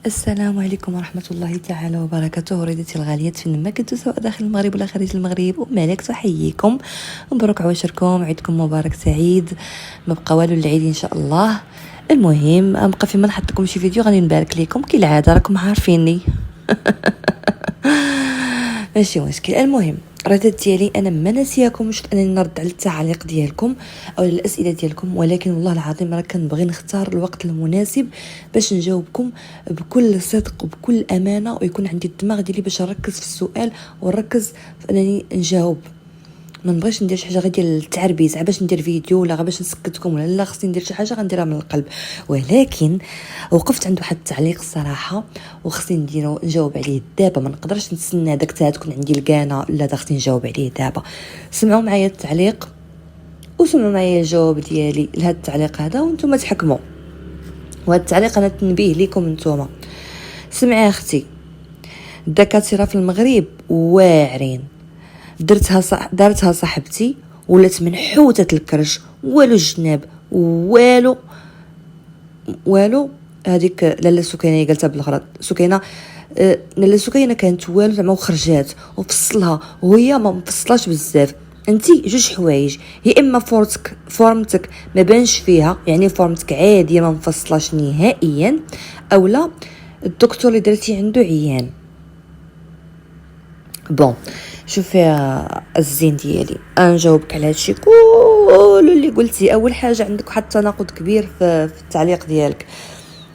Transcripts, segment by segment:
السلام عليكم ورحمة الله تعالى وبركاته. وليدتي الغاليات فين ما كنتو سواء داخل المغرب ولا خارج المغرب، أم عليك تحييكم، مبروك عواشركم، عيدكم مبارك سعيد، ما بقى والو العيد ان شاء الله. المهم ابقى فيما نحط لكم شي فيديو غادي نبارك لكم كالعاده، راكم عارفيني. ماشي مشكل. المهم الردات ديالي انا ما ناسياكمش انني نرد على التعليق ديالكم او الاسئله ديالكم، ولكن والله العظيم راه كنبغي نختار الوقت المناسب باش نجاوبكم بكل صدق وبكل امانه، ويكون عندي الدماغ ديالي باش نركز في السؤال ونركز في انني نجاوب. ما نبغيش ندير شي حاجه غير ديال التعربيز باش ندير فيديو ولا باش نسكتكم، ولا لا خصني ندير شي حاجه غنديرها من القلب. ولكن وقفت عند واحد التعليق الصراحه وخصني نجاوب عليه دابا، ما نقدرش نتسنى داك تكون عندي الكانه، لا دا خصني نجاوب عليه دابا. سمعوا معايا التعليق وسمعوا معايا الجواب ديالي لهذا التعليق هذا وانتم تحكموا. وهذا التعليق انا تنبيه لكم انتم. سمعي اختي، الدكاتره في المغرب واعرين، دارتها صاحبتي ولات منحوته الكرش، والو الجناب والو هذيك لاله سكينه قالتها بالغلط. سكينه لاله سكينه كانت والو زعما وخرجات وفصلها وهي ما مفصلاش بزاف. انتي جوج حوايج، يا اما فورمتك ما بانش فيها، يعني فورمتك عاديه ما مفصلاش نهائيا، اولا الدكتور اللي درتي عنده عيان. بون شوفي يا الزين ديالي، انا نجاوبك على هادشي كل اللي قلتي. اول حاجه عندك واحد التناقض كبير في التعليق ديالك،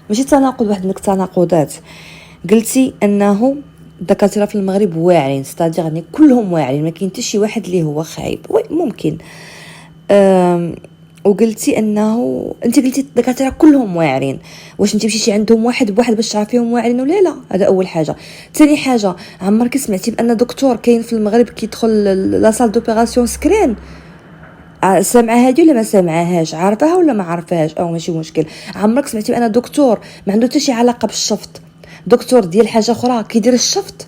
ماشي تناقض واحد، انك تناقضات. قلتي انه الدكاتره في المغرب واعرين، ستادير يعني كلهم واعرين، ما كاين حتى شي واحد اللي هو خايب. وي ممكن. وقلتي انه انت قلتي الدكاتره كلهم واعرين، واش انت مشيتي عندهم واحد بواحد باش تعرفيهم واعرين ولا لا؟ هذا اول حاجه. ثاني حاجه، عمرك سمعتي بان دكتور كاين في المغرب كيدخل لا سال دوبيراسيون سكرين؟ سامعه هذه ولا ما سامعاهاش؟ عارفاها ولا ما عارفاهاش؟ او ماشي مشكل. عمرك سمعتي بان دكتور ما عنده حتى شي علاقه بالشفط، دكتور ديال حاجه اخرى كيدير الشفط؟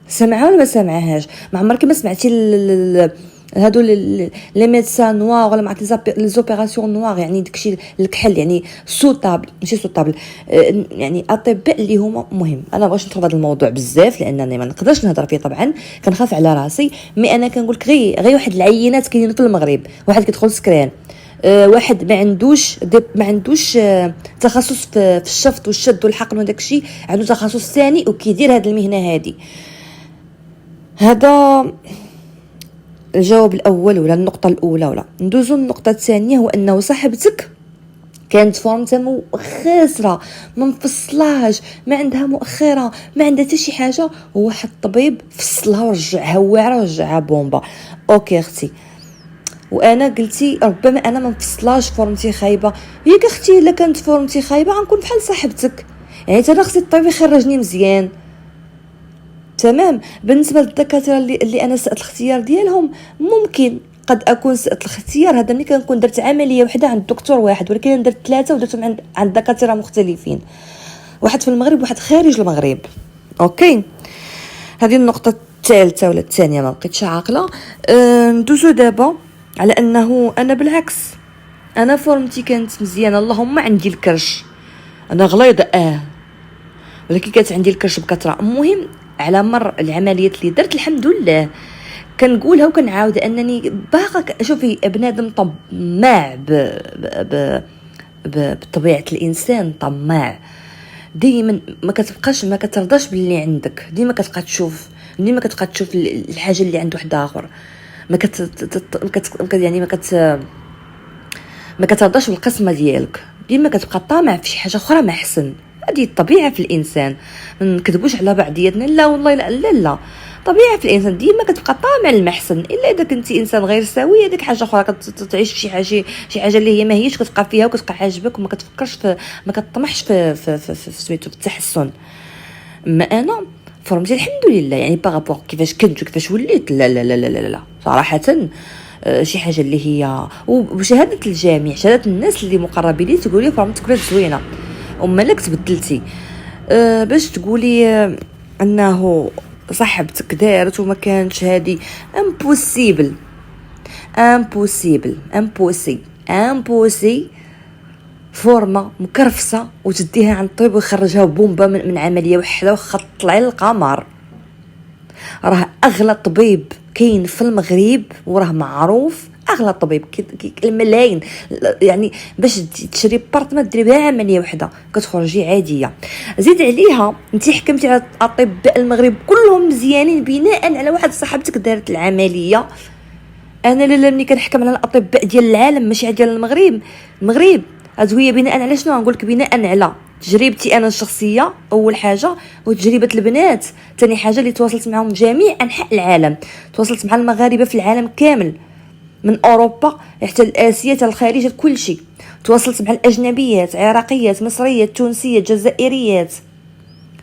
سامعه ولا ما سامعاهاش؟ ما عمرك ما سمعتي هادو لي ميدسان نوار ولا مع لي زوبيراسيون نوار، يعني داكشي الكحل، يعني سوطابل ماشي سوطابل، يعني اطباء اللي هما مهم. انا بغيتش ندخل في هذا الموضوع بزاف لانني ما نقدرش نهضر فيه طبعا، كنخاف على راسي. مي انا كنقول لك غير واحد العينات كاينين في المغرب، واحد كيدخل سكرين، واحد ما عندوش تخصص في الشفط والشد والحقن وداك الشيء، عنده تخصص ثاني وكيدير هذه المهنه هذه. هذا الجواب الاول ولا النقطه الاولى. ولا ندوزو النقطه الثانيه، هو انه صاحبتك كانت فورمتها خاسره، ما مفصلاش، ما عندها مؤخره، ما عندها حتى شي حاجه، وواحد الطبيب فصلها ورجعها واعره ورجعها بومبا. اوكي اختي، وانا قلتي ربما انا ما مفصلاش، فورمتي خايبه. ياك اختي الا كانت فورمتي خايبه غنكون بحال صاحبتك، يعني انا خصني الطبيب يخرجني مزيان. تمام. بالنسبه للدكاتره اللي انا سألت الاختيار ديالهم، ممكن قد اكون سألت الاختيار هذا ملي كنكون درت عمليه وحده عند دكتور واحد، ولكن درت 3 ودرتهم عند دكاتره مختلفين، واحد في المغرب واحد خارج المغرب. اوكي، هذه النقطه الثالثه ولا الثانيه، ما بقيتش عاقله. ندوزو دابا على انه انا بالعكس، انا فورمتي كانت مزيانه، اللهم عندي الكرش، انا غليظه ولكن كانت عندي الكرش بكثره. المهم على مر العمليات اللي درت الحمد لله، كنقولها وكنعاود انني باقا. شوفي بنادم طماع بطبيعه الانسان، طماع دائما، ما كتبقاش ما كترضاش باللي عندك، ديما كتبقى تشوف، ديما كتبقى تشوف الحاجه اللي عند واحد اخر، يعني ما كترضاش بالقسمه ديالك، ديما كتبقى طامع في شي حاجه اخرى ما احسن. هذه الطبيعه في الانسان، ما نكذبوش على بعضياتنا، لا والله لا طبيعه في الانسان ديما كتبقى طامع المحسن، الا اذا كنتي انسان غير سوي هذيك حاجه اخرى، كتعيش في شي حاجه اللي هي ما هيش كتبقى فيها وكتبقى عاجبك، وما كتفكرش ما كتطمحش في سميتو التحسن. ما انا فورمتي الحمد لله، يعني بارابور كيفاش كنت وكيفاش وليت، لا لا لا لا لا, لا. صراحه شي حاجه اللي هي وبشهاده الجميع، شهاده الناس اللي مقربين لي تقولي فورمتك ولات زوينه، ومالك تبدلتي. باش تقولي انه صاحبتك دارت وما كانش، هذه امبوسي فورمه مكرفسه وتديها عند الطبيب ويخرجها بومبا من عمليه وحده وخا طلعي للقمر. راه اغلى طبيب كاين في المغرب وراه معروف، اغلى طبيب الملايين. يعني باش تشري بارتمان ديري بها عمليه وحده كتخرجي عاديه. زيد عليها انت حكمتي على اطباء المغرب كلهم مزيانين بناء على واحد صاحبتك دارت العمليه. انا لا ملي كنحكم على الاطباء ديال العالم ماشي ديال المغرب ادويه بناء على شنو نقول لك؟ بناء على تجربتي انا الشخصيه اول حاجه، وتجربه البنات ثاني حاجه اللي تواصلت معهم جميع انحاء العالم. تواصلت مع المغاربه في العالم كامل من اوروبا حتى لاسيا حتى الخارج كل شيء. تواصلت مع الاجنبيات، عراقيات، مصريات، تونسيات، جزائريات،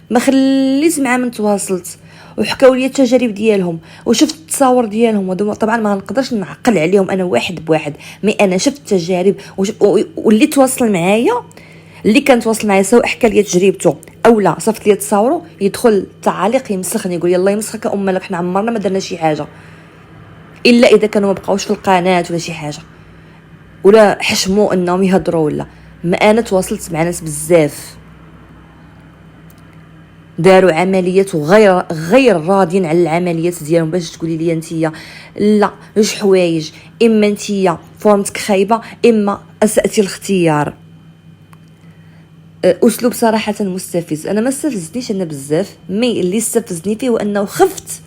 ما خليت مع من تواصلت وحكاو لي التجارب ديالهم وشفت التصاور ديالهم. طبعا ما نقدرش نعقل عليهم انا واحد بواحد، مي انا شفت التجارب واللي تواصل معايا، اللي كان تواصل معايا سواء حكى لي تجربته او لا صيفط لي تصاورو يدخل التعاليق يمسخني يقول يلا يمسخك ام لك، حنا عمرنا ما درنا شي حاجه الا اذا كانوا ما بقاوش في القناه ولا شي حاجه ولا حشموا انهم يهضروا ولا. ما انا تواصلت مع ناس بزاف داروا عمليات وغير راضين على العمليات ديالهم. باش تقولي لي انتيا لا جوج حوايج، اما انتيا فورمتك خايبه اما اساتي الاختيار. اسلوب صراحه مستفز. انا ما استفزنيش انا بزاف، مي اللي استفزني فيه هو انه خفت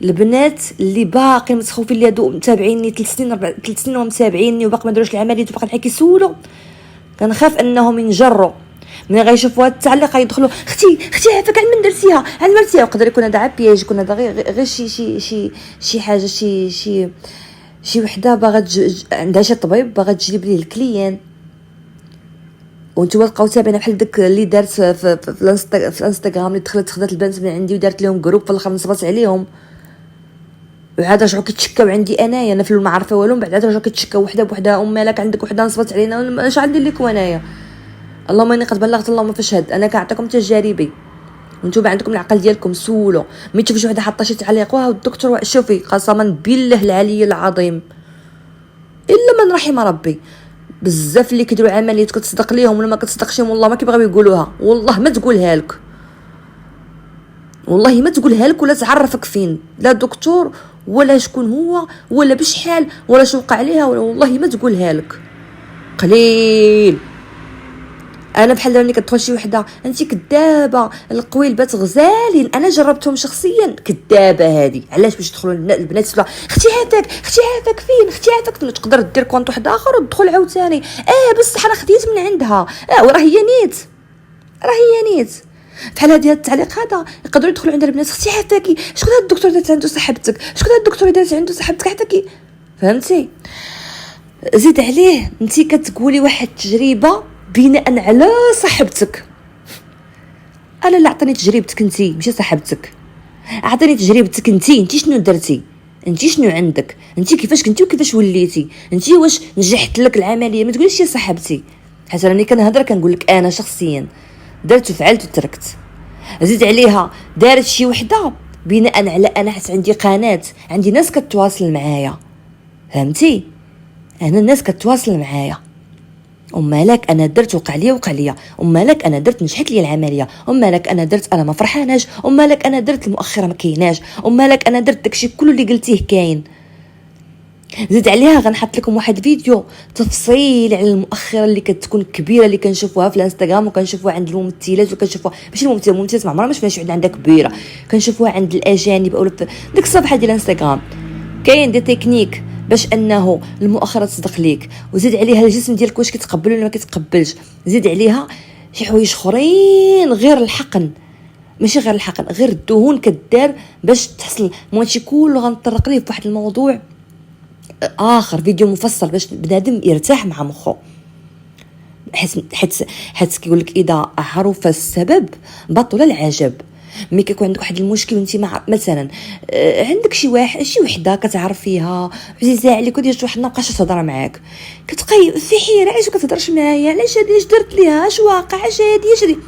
البنات اللي باقي متخوفين اللي هادو متابعيني 3 سنين ومتابعيني وباقي ما داروش العمليات وباقي نحكي يسولوا. كنخاف انهم ينجروا من غيشوفوا هاد التعليق يدخلوا اختي عافاك على من درتيها على مرتيها. وقدر يكون هذا عبياج، يكون هذا غير شي حاجه شي وحده باغا عندها شي طبيب باغا تجلب ليه الكليان. وانتوا تلقاو تابعين بحال داك اللي دارت في الانستغرام اللي دخلت خدات البنات من عندي ودارت لهم جروب في الاخر نصبت عليهم وعاد رجعوا كيتشكاو عندي انايا. انا في ما عارفه والو، من بعد رجعوا كيتشكاو وحده بوحده ام مالك عندك وحده نصبت علينا اش غندير لكم انايا؟ اللهم اني قد بلغت اللهم فاشهد. انا كنعطيكم تجاربي وانتم عندكم العقل ديالكم سولوا. ملي تشوفوا شي وحده حاطه شي تعليق واه الدكتور شوفي قسما بالله العلي العظيم الا من رحم ربي بزاف اللي كيديروا عمليات كتصدق ليهم ولا ما كتصدقش والله ما كيبغيو يقولوها. والله ما تقولها لك، والله ما تقولها لك ولا تعرفك فين لا دكتور ولا شكون هو ولا بشحال ولا شو وقع عليها والله ما تقولها لك. قليل انا بحال ملي كتدخل شي وحده انت كذابه القويلبات غزالين، انا جربتهم شخصيا. كذابه هذه علاش باش يدخلوا البنات يقولوا اختي عافاك فين اختي عافاك؟ تقدر دير كونط واحد اخر وتدخل عاوتاني بصح انا خديت من عندها وراه هي نيت بحال هذه التعليق هذا يقدروا يدخلوا عند البنات اختي عافاكي شكون هذا الدكتور دارت عنده صاحبتك، شكون هذا الدكتور دارت عنده صاحبتك حتى كي فهمتي. زيد عليه انت كتقولي واحد التجربه بناء على صاحبتك. انا اللي عطاني تجربتك انتي ماشي صاحبتك، عطاني تجربتك انتي شنو درتي، انتي شنو عندك، انتي كيفاش كنتي وكيفاش وليتي، انتي واش نجحت لك العمليه. ما تقوليش يا صاحبتي، حتى راني كنهضر كنقول لك انا شخصيا درت وفعلت وتركت. زيد عليها دارت شي وحده بناء على انا حيت عندي قناه، عندي ناس كتواصل معايا فهمتي، انا الناس كتواصل معايا مالك انا درت وقع لي مالك انا درت نجحت لي العمليه مالك انا درت انا ما فرحاناش مالك انا درت المؤخره ما كايناش مالك انا درت داكشي كله اللي قلتيه كاين. زيد عليها غنحط لكم واحد فيديو تفصيل على المؤخره اللي كتكون كبيره اللي كنشوفوها في الانستغرام وكنشوفوها عند الممثلات وكنشوفوها ماشي الممثلات ما عمرها ما شفنا شي وحده عندها كبيره، كنشوفوها عند الاجانب او ديك الصفحه ديال الانستغرام. كاين دي تكنيك باش انه المؤخره تصدق ليك. وزيد عليها الجسم ديالك واش كيتقبل ولا ما كيتقبلش. زيد عليها شي حوايج اخرين غير الحقن، ماشي غير الحقن، غير الدهون كدار باش تحصل. ماشي كله غنطرق ليه في واحد الموضوع اخر فيديو مفصل باش بنادم يرتاح مع مخه. حيت كيقول لك اذا عرف السبب بطل العجب. ملي كيكون عندك واحد المشكل وانت مثلا عندك شي وحده كتعرف فيها عزيزه عليك ودير واحد ما بقاش تهضر معاك، كتبقاي في حيره علاش كتهضرش معايا، علاش هادي اش درت ليها، اش واقع، اش هادي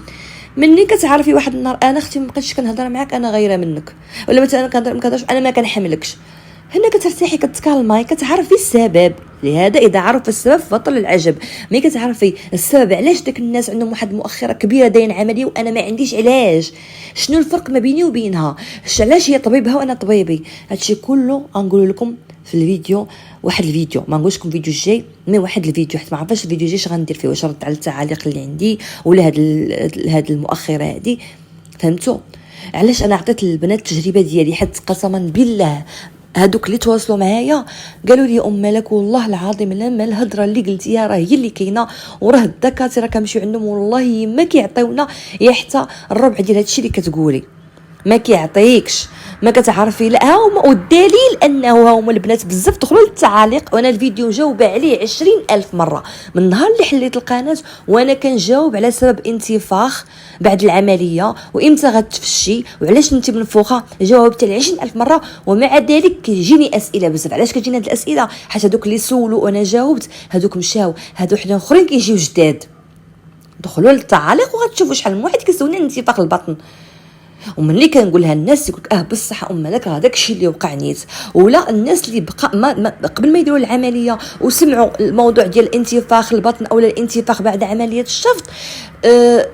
مني كتعرفي واحد النهار انا اختي ما بقيتش كنهضر معاك انا غيره منك، ولا مثلا كنهضر انا ما كنحملكش، هنا كترتاحي كتكالماي كتعرفي السبب. لهذا اذا عرف السبب فبطل العجب. ملي كتعرفي السبب علاش داك الناس عندهم واحد المؤخره كبيره داين عمليه وانا ما عنديش علاج، شنو الفرق ما بيني وبينها، علاش هي طبيبها وانا طبيبي، هادشي كله غنقول لكم في الفيديو. واحد الفيديو ما نقولش لكم فيديو الجاي، مي واحد الفيديو حيت ما عرفتش الفيديو الجاي اش غندير فيه، واش رد على التعاليق اللي عندي ولا هاد المؤخره هادي. فهمتوا علاش انا عطيت للبنات التجربه ديالي؟ حيت قسما بالله هادوك اللي تواصلوا معايا قالوا لي مالك والله العظيم لما الهضره اللي قلتيها راه هي اللي كاينه، وراه الدكاتره كنمشيو عندهم والله ما كيعطيونا حتى الربع ديال هادشي اللي كتقولي، ما كيعطيكش، ما كتعرفي. لا هما والدليل انه هما البنات بزاف دخلوا للتعاليق وانا الفيديو مجاوبه عليه 20,000 مره من النهار اللي حليت القناه، وانا كنجاوب على سبب انتفاخ بعد العمليه وامتى غتفشي وعلاش انت منفوخه. جاوبت على 20,000 مره ومع ذلك كيجيني اسئله بزاف. علاش كتجيني هاد الاسئله؟ حيت هذوك اللي سولوا وانا جاوبت هذوك مشاو، هادو حدا اخرين كيجيو جداد دخلوا للتعاليق وغتشوفوا شحال من واحد كيسولني انتفاخ البطن. وملي كنقولها الناس يقولك بصح لك راه داكشي اللي وقع نيت. ولا الناس اللي بقى ما قبل ما يديروا العمليه وسمعوا الموضوع ديال الانتفاخ البطن او الانتفاخ بعد عمليه الشفط،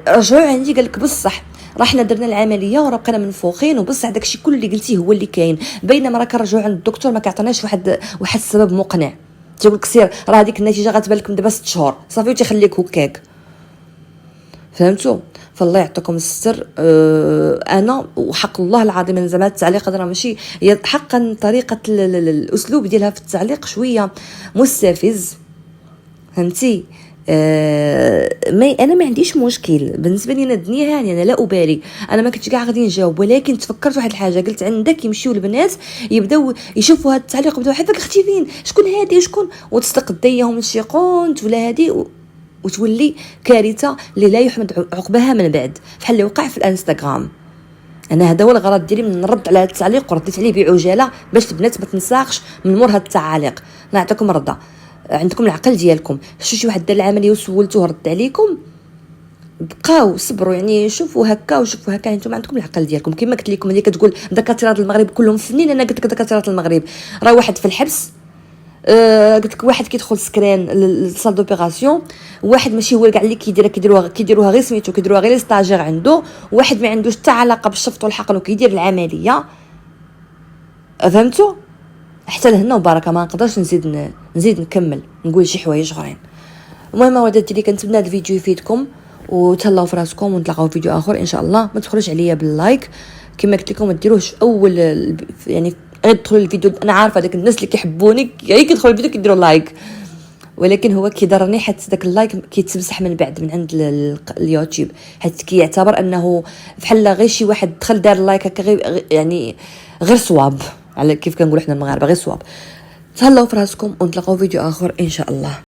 رجعوا عندي قالك بصح راه حنا درنا العمليه وراه بقينا منفوخين، وبصح داكشي كل اللي قلتيه هو اللي كاين، بينما راه كنرجعوا عند الدكتور ما كيعطيناش واحد السبب مقنع. تيقول لك سير راه هذيك النتيجه غتبان لكم دابا 6 شهور صافي وتيخليك هكاك. فهمتوا؟ فالله يعطيكم الستر. انا وحق الله العظيم من زمان التعليق راه ماشي حقا طريقه الاسلوب ديالها في التعليق شويه مستفز، فهمتي؟ انا ما عنديش مشكل بالنسبه لي، انا الدنيا هانيه انا لا ابالي، انا ما كنتش كاع غادي نجاوب، ولكن تفكرت واحد الحاجه قلت عندك يمشيو البنات يبداو يشوفوا هذا التعليق يبداو حيت اختي فين شكون هادي شكون، وتصدق ديهم شي قونت ولا هادي وتولي كارثه اللي لا يحمد عقبها من بعد، بحال اللي وقع في الانستغرام. انا هذا هو الغرض ديالي من نرد على هذا التعليق، ورديت عليه بعجاله باش البنات ما تنساقش من مور هذا التعاليق. نعطيكم رده عندكم العقل ديالكم، شي واحد دار العمليه وسولتوه رد عليكم، بقاو صبروا يعني شوفوا هكا وشوفوا هكا، انتم عندكم العقل ديالكم. كما قلت لكم اللي كتقول دكاتره المغرب كلهم فنين، انا قلت لك دكاتره المغرب راه واحد في الحبس، قلت لك واحد كيدخل سكرين للصال دوبيراسيون، واحد ماشي هو كاع اللي كيديروها غير سميتو كيديروها غير ستاجير عنده، واحد ما عندوش حتى علاقه بالشفط والحقن وكيدير العمليه. فهمتوا؟ حتى لهنا وبركه ما نقدرش نزيد نكمل نقول شي حوايج اخرين. المهم ولادات اللي كنتمنى هذا الفيديو يفيدكم وتهلاو في راسكم، ونتلاقاو في فيديو اخر ان شاء الله. ما تبخلوش عليا باللايك كما قلت لكم، ما ديروش اول يعني ادخلوا الفيديو. انا عارفه داك الناس اللي كيحبوني غير كيدخلوا الفيديو كيديروا لايك، ولكن هو كيضرني حيت داك اللايك كيتمسح من بعد من عند اليوتيوب، حيت كيعتبر انه بحال غير شي واحد دخل دار لايك هكا غير يعني غير صواب، على كيف كنقولوا حنا المغاربه غير صواب. تهلاو في راسكم ونتلاقاو فيديو اخر ان شاء الله.